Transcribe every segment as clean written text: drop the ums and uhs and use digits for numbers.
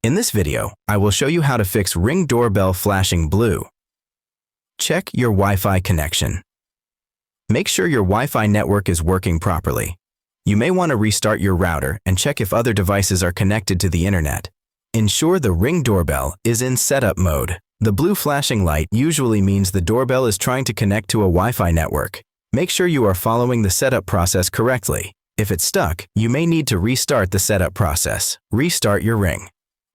In this video, I will show you how to fix Ring Doorbell flashing blue. Check your Wi-Fi connection. Make sure your Wi-Fi network is working properly. You may want to restart your router and check if other devices are connected to the internet. Ensure the Ring doorbell is in setup mode. The blue flashing light usually means the doorbell is trying to connect to a Wi-Fi network. Make sure you are following the setup process correctly. If it's stuck, you may need to restart the setup process. Restart your Ring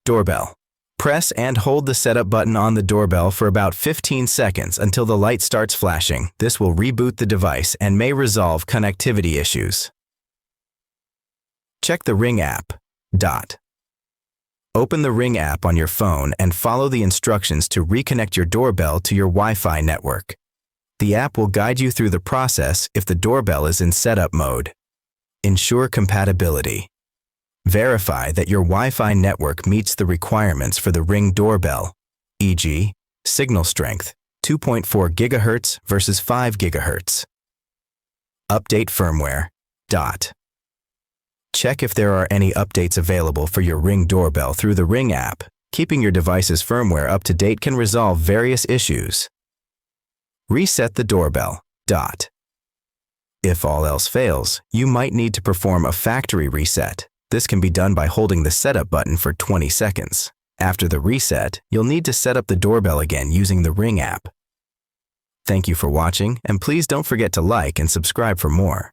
doorbell. Press and hold the setup button on the doorbell for about 15 seconds until the light starts flashing. This will reboot the device and may resolve connectivity issues. Check the Ring app. Open the Ring app on your phone and follow the instructions to reconnect your doorbell to your Wi-Fi network. The app will guide you through the process if the doorbell is in setup mode. Ensure compatibility. Verify that your Wi-Fi network meets the requirements for the Ring doorbell, e.g., signal strength, 2.4 GHz versus 5 GHz. Update firmware. Check if there are any updates available for your Ring doorbell through the Ring app. Keeping your device's firmware up to date can resolve various issues. Reset the doorbell. If all else fails, you might need to perform a factory reset. This can be done by holding the setup button for 20 seconds. After the reset, you'll need to set up the doorbell again using the Ring app. Thank you for watching, and please don't forget to like and subscribe for more.